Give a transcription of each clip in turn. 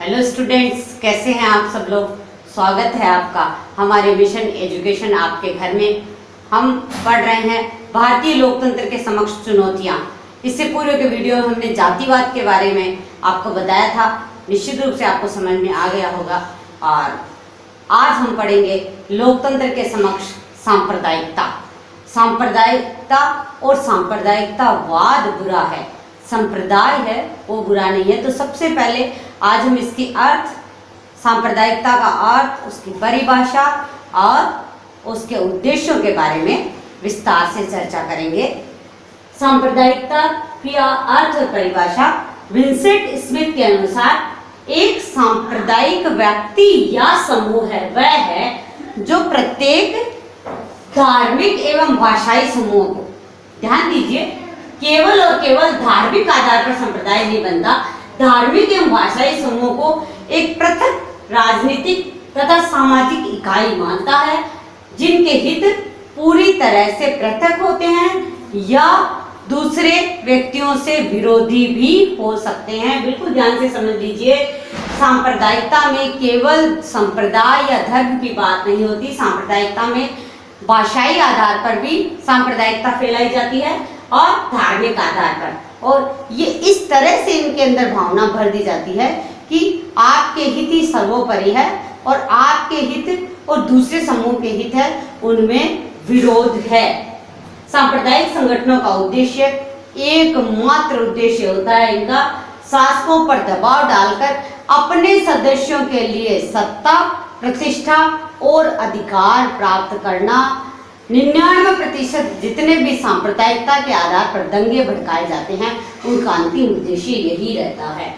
Hello students, कैसे हैं आप सब लोग। स्वागत है आपका हमारे मिशन एजुकेशन आपके घर में। हम पढ़ रहे हैं भारतीय लोकतंत्र के समक्ष चुनौतियां। इससे पूर्व के वीडियो में हमने जातिवाद के बारे में आपको बताया था। निश्चित रूप से आपको समझ में आ गया होगा। और आज हम पढ़ेंगे लोकतंत्र के समक्ष सांप्रदायिकता। सांप्रदायिकता और सांप्रदायिकतावाद बुरा है, संप्रदाय है वो बुरा नहीं है। तो सबसे पहले आज हम इसकी अर्थ, सांप्रदायिकता का अर्थ, उसकी परिभाषा और उसके उद्देश्यों के बारे में विस्तार से चर्चा करेंगे। सांप्रदायिकता की अर्थ और परिभाषा विंसेंट स्मिथ के अनुसार एक सांप्रदायिक व्यक्ति या समूह है वह है जो प्रत्येक धार्मिक एवं भाषाई समूह को, ध्यान दीजिए, केवल और केवल धार्मिक आधार पर संप्रदाय नहीं बनता, धार्मिक एवं भाषाई समूह को एक पृथक राजनीतिक तथा सामाजिक इकाई मानता है जिनके हित पूरी तरह से पृथक होते हैं या दूसरे व्यक्तियों से विरोधी भी हो सकते हैं। बिल्कुल ध्यान से समझ लीजिए, सांप्रदायिकता में केवल संप्रदाय या धर्म की बात नहीं होती। सांप्रदायिकता में भाषाई आधार पर भी सांप्रदायिकता फैलाई जाती है और धार्मिक आधार पर, और ये इस तरह से इनके अंदर भावना भर दी जाती है कि आपके हित ही सर्वोपरि है और आपके हित और दूसरे समूह के हित है उनमें विरोध है। सांप्रदायिक संगठनों का उद्देश्य, एकमात्र उद्देश्य होता है इनका शासकों पर दबाव डालकर अपने सदस्यों के लिए सत्ता, प्रतिष्ठा और अधिकार प्राप्त करना। 99% जितने भी सांप्रदायिकता के आधार पर दंगे भड़काए जाते हैं उनका अंतिम उद्देश्य यही रहता है।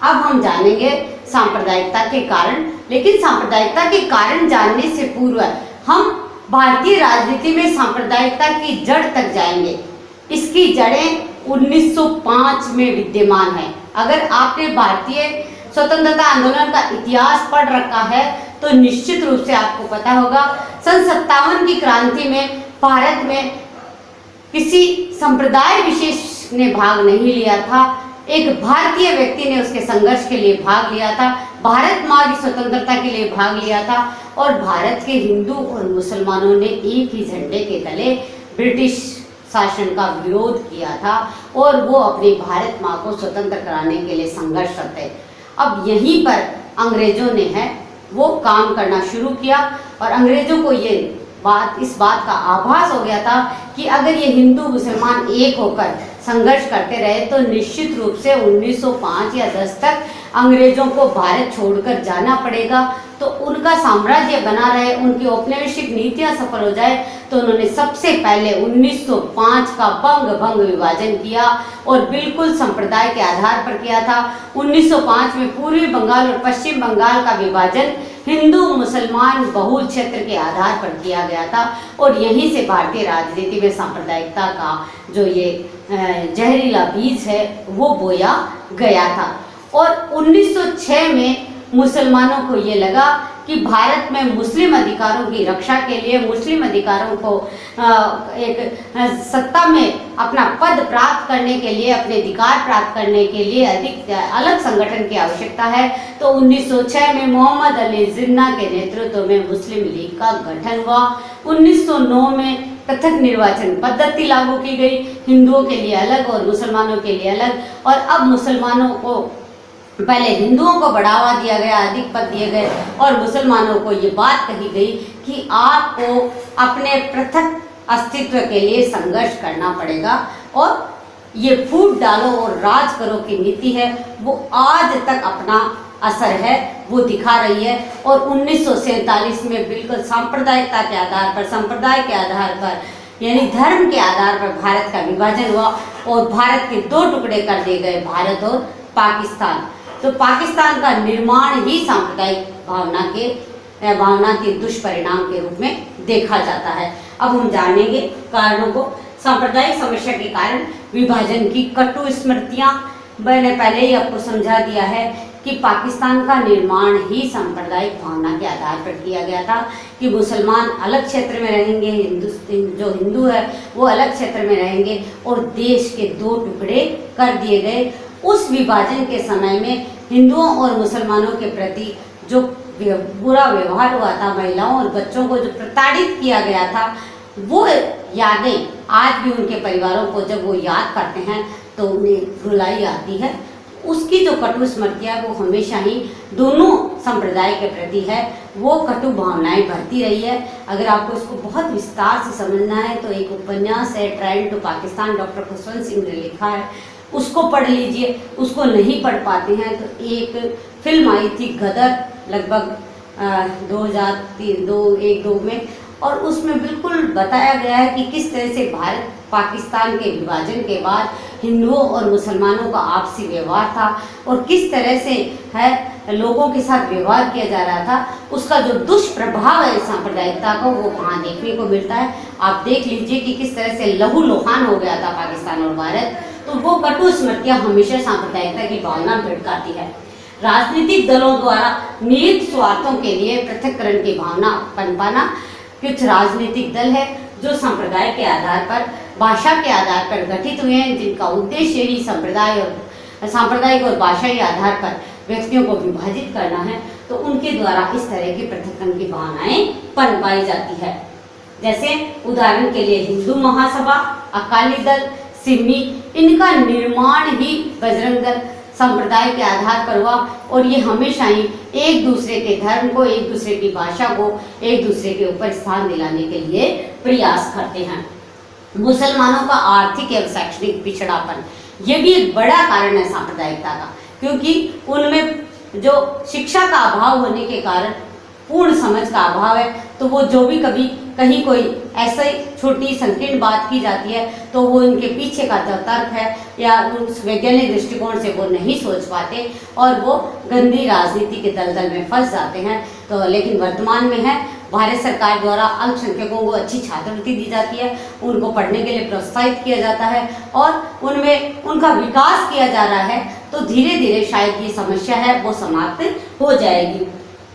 अब हम जानेंगे सांप्रदायिकता के कारण, लेकिन सांप्रदायिकता के कारण जानने से पूर्व हम भारतीय राजनीति में सांप्रदायिकता की जड़ तक जाएंगे। इसकी जड़ें 1905 में विद्यमान है। अगर आपने भारतीय स्वतंत्रता आंदोलन का इतिहास पढ़ रखा है तो निश्चित रूप से आपको पता होगा, सन 57 की क्रांति में भारत में किसी संप्रदाय विशेष ने भाग नहीं लिया था, एक भारतीय व्यक्ति ने उसके संघर्ष के लिए भाग लिया था, भारत माँ की स्वतंत्रता के लिए भाग लिया था, और भारत के हिंदू और मुसलमानों ने एक ही झंडे के तले ब्रिटिश शासन का विरोध किया था और वो अपनी भारत माँ को स्वतंत्र कराने के लिए संघर्ष करते। अब यहीं पर अंग्रेजों ने है वो काम करना शुरू किया और अंग्रेजों को इस बात का आभास हो गया था कि अगर ये हिंदू मुसलमान एक होकर संघर्ष करते रहे तो निश्चित रूप से 1905 या 10 तक अंग्रेजों को भारत छोड़कर जाना पड़ेगा। तो उनका साम्राज्य बना रहे, उनकी औपनिवेशिक नीतियां सफल हो जाए, तो उन्होंने सबसे पहले 1905 का भंग विभाजन किया और बिल्कुल संप्रदाय के आधार पर किया था। 1905 में पूर्वी बंगाल और पश्चिम बंगाल का विभाजन हिंदू मुसलमान बहुल क्षेत्र के आधार पर किया गया था और यहीं से भारतीय राजनीति में सांप्रदायिकता का जो ये जहरीला बीज है वो बोया गया था। और 1906 में मुसलमानों को ये लगा कि भारत में मुस्लिम अधिकारों की रक्षा के लिए, मुस्लिम अधिकारों को एक सत्ता में अपना पद प्राप्त करने के लिए, अपने अधिकार प्राप्त करने के लिए अधिक अलग संगठन की आवश्यकता है। तो 1906 में मोहम्मद अली जिन्ना के नेतृत्व में मुस्लिम लीग का गठन हुआ। 1909 में पृथक निर्वाचन पद्धति लागू की गई, हिंदुओं के लिए अलग और मुसलमानों के लिए अलग। और अब मुसलमानों को, पहले हिंदुओं को बढ़ावा दिया गया, अधिक पद दिए गए, और मुसलमानों को ये बात कही गई कि आपको अपने पृथक अस्तित्व के लिए संघर्ष करना पड़ेगा और ये फूट डालो और राज करो की नीति है वो आज तक अपना असर है वो दिखा रही है। और 1947 में बिल्कुल सांप्रदायिकता के आधार पर, संप्रदाय के आधार पर यानी धर्म के आधार पर भारत का विभाजन हुआ और भारत के 2 टुकड़े कर दिए गए, भारत और पाकिस्तान। तो पाकिस्तान का निर्माण ही सांप्रदायिक भावना के दुष्परिणाम के रूप में देखा जाता है। अब हम जानेंगे कारणों को। सांप्रदायिक समस्या के कारण विभाजन की कटु स्मृतियां, मैंने पहले ही आपको समझा दिया है कि पाकिस्तान का निर्माण ही सांप्रदायिक भावना के आधार पर किया गया था कि मुसलमान अलग क्षेत्र में रहेंगे, जो हिंदू है वो अलग क्षेत्र में रहेंगे, और देश के 2 टुकड़े कर दिए गए। उस विभाजन के समय में हिंदुओं और मुसलमानों के प्रति जो बुरा व्यवहार हुआ था, महिलाओं और बच्चों को जो प्रताड़ित किया गया था, वो यादें आज भी उनके परिवारों को जब वो याद करते हैं तो उन्हें रुलाई आती है। उसकी जो कटु स्मृतियाँ वो हमेशा ही दोनों संप्रदाय के प्रति है, वो कटु भावनाएं भरती रही है। अगर आपको इसको बहुत विस्तार से समझना है तो एक उपन्यास है trial to Pakistan, doctor Khushwant Singh ने लिखा है, उसको पढ़ लीजिए। उसको नहीं पढ़ पाते हैं तो एक फिल्म आई थी गदर, लगभग 2001-2 में, और उसमें बिल्कुल बताया गया है कि किस तरह से भारत पाकिस्तान के विभाजन के बाद हिंदुओं और मुसलमानों का आपसी व्यवहार था और किस तरह से है लोगों के साथ व्यवहार किया जा रहा था। उसका जो दुष्प्रभाव है सांप्रदायिकता का वो वहाँ देखने को मिलता है। आप देख लीजिए कि किस तरह से लहूलुहान हो गया था पाकिस्तान और भारत। तो वो कटु स्मृतियाँ हमेशा सांप्रदायिकता की भावना भड़काती है। राजनीतिक दलों द्वारा निहित स्वार्थों के लिए पृथक्करण की भावना पनपाना। कुछ राजनीतिक दल है जो संप्रदाय के आधार पर, भाषा के आधार पर गठित हुए हैं, जिनका उद्देश्य ही सांप्रदायिक और भाषाई आधार पर व्यक्तियों को विभाजित करना है। तो उनके द्वारा इस तरह की पृथक्करण की भावनाएं पनपाई जाती है। जैसे उदाहरण के लिए हिंदू महासभा, अकाली दल, सिमी, इनका निर्माण ही बजरंग दल संप्रदाय के आधार पर हुआ और ये हमेशा ही एक दूसरे के धर्म को, एक दूसरे की भाषा को एक दूसरे के ऊपर स्थान दिलाने के लिए प्रयास करते हैं। मुसलमानों का आर्थिक एवं शैक्षणिक पिछड़ापन, ये भी एक बड़ा कारण है सांप्रदायिकता का, क्योंकि उनमें जो शिक्षा का अभाव होने के कारण पूर्ण समझ का अभाव है। तो वो जो भी कभी कहीं कोई ऐसे छोटी संकीर्ण बात की जाती है तो वो इनके पीछे का जो तर्क है या उस वैज्ञानिक दृष्टिकोण से वो नहीं सोच पाते और वो गंदी राजनीति के दलदल में फंस जाते हैं। तो लेकिन वर्तमान में है भारत सरकार द्वारा अल्पसंख्यकों को अच्छी छात्रवृत्ति दी जाती है, उनको पढ़ने के लिए प्रोत्साहित किया जाता है और उनमें उनका विकास किया जा रहा है। तो धीरे धीरे शायद ये समस्या है वो समाप्त हो जाएगी।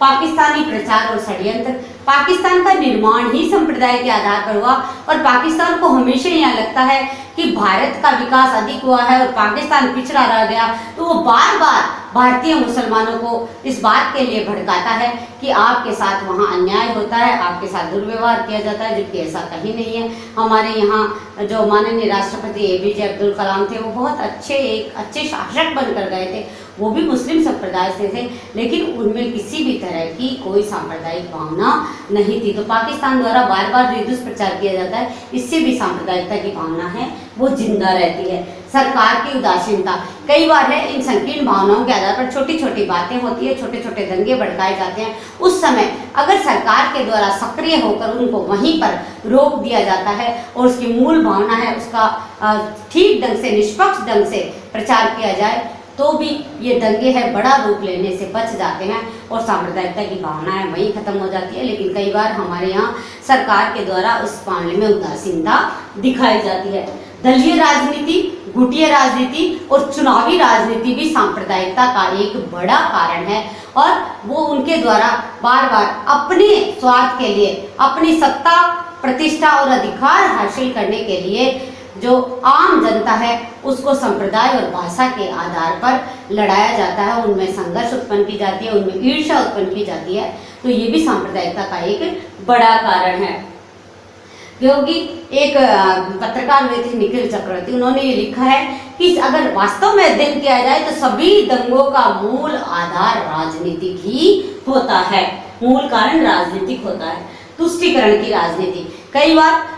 पाकिस्तानी प्रचार और षड्यंत्र, पाकिस्तान का निर्माण ही संप्रदाय के आधार पर हुआ और पाकिस्तान को हमेशा यह लगता है कि भारत का विकास अधिक हुआ है और पाकिस्तान पिछड़ा रह गया। तो वो बार बार भारतीय मुसलमानों को इस बात के लिए भड़काता है कि आपके साथ वहाँ अन्याय होता है, आपके साथ दुर्व्यवहार किया जाता है, जबकि ऐसा कहीं नहीं है। हमारे यहाँ जो माननीय राष्ट्रपति APJ अब्दुल कलाम थे वो बहुत एक अच्छे शासक बनकर गए थे, वो भी मुस्लिम संप्रदाय से थे, लेकिन उनमें किसी भी तरह की कोई सांप्रदायिक भावना नहीं थी। तो पाकिस्तान द्वारा बार बार जो दुष्प्रचार किया जाता है, इससे भी सांप्रदायिकता की भावना है वो जिंदा रहती है। सरकार की उदासीनता, कई बार है इन संकीर्ण भावनाओं के आधार पर छोटी छोटी बातें होती है, छोटे छोटे दंगे भड़काए जाते हैं। उस समय अगर सरकार के द्वारा सक्रिय होकर उनको वहीं पर रोक दिया जाता है और उसकी मूल भावना है उसका ठीक ढंग से, निष्पक्ष ढंग से प्रचार किया जाए तो भी ये दंगे है बड़ा रूप लेने से बच जाते हैं और सांप्रदायिकता की भावना है वहीं खत्म हो जाती है। लेकिन कई बार हमारे यहाँ सरकार के द्वारा उस मामले में उदासीनता दिखाई जाती है। दलीय राजनीति, गुटिया राजनीति और चुनावी राजनीति भी सांप्रदायिकता का एक बड़ा कारण है और वो उनके द्वारा बार बार अपने स्वार्थ के लिए, अपनी सत्ता, प्रतिष्ठा और अधिकार हासिल करने के लिए जो आम जनता है उसको संप्रदाय और भाषा के आधार पर लड़ाया जाता है, उनमें संघर्ष उत्पन्न की जाती है, उनमें ईर्ष्या उत्पन्न की जाती है। तो ये भी सांप्रदायिकता का एक बड़ा कारण है। क्योंकि एक पत्रकार हुए थे निखिल चक्रवर्ती, उन्होंने ये लिखा है कि अगर वास्तव में अध्ययन किया जाए तो सभी दंगों का मूल आधार राजनीतिक ही होता है, मूल कारण राजनीतिक होता है। तुष्टीकरण की राजनीति, कई बार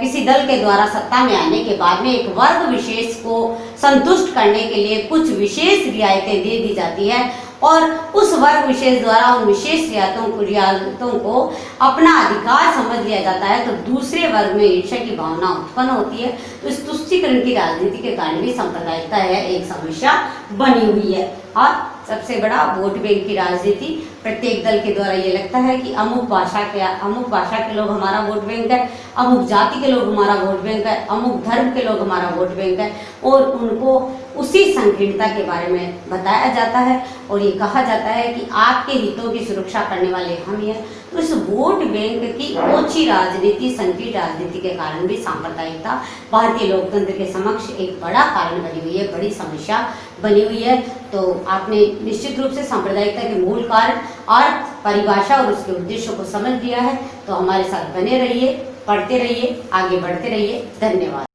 किसी दल के द्वारा सत्ता में आने के बाद में एक वर्ग विशेष को संतुष्ट करने के लिए कुछ विशेष रियायतें दे दी जाती है और उस वर्ग विशेष द्वारा उन विशेष रियायतों को अपना अधिकार समझ लिया जाता है। तो दूसरे वर्ग में ईर्ष्या की भावना उत्पन्न होती है। तो इस तुष्टीकरण की राजनीति के कारण भी सांप्रदायिकता है एक समस्या बनी हुई है। और सबसे बड़ा वोट बैंक की राजनीति, प्रत्येक दल के द्वारा ये लगता है कि अमुक भाषा के लोग हमारा वोट बैंक है, अमुक जाति के लोग हमारा वोट बैंक है, अमुक धर्म के लोग हमारा वोट बैंक है और उनको उसी संकीर्णता के बारे में बताया जाता है और ये कहा जाता है कि आपके हितों की सुरक्षा करने वाले हम ही हैं। तो इस वोट बैंक की ओछी राजनीति, संकीर्ण राजनीति के कारण भी सांप्रदायिकता भारतीय लोकतंत्र के समक्ष एक बड़ा कारण बनी हुई है, बड़ी समस्या बनी हुई है। तो आपने निश्चित रूप से सांप्रदायिकता के मूल कारण, अर्थ, परिभाषा और उसके उद्देश्यों को समझ लिया है। तो हमारे साथ बने रहिए, पढ़ते रहिए, आगे बढ़ते रहिए। धन्यवाद।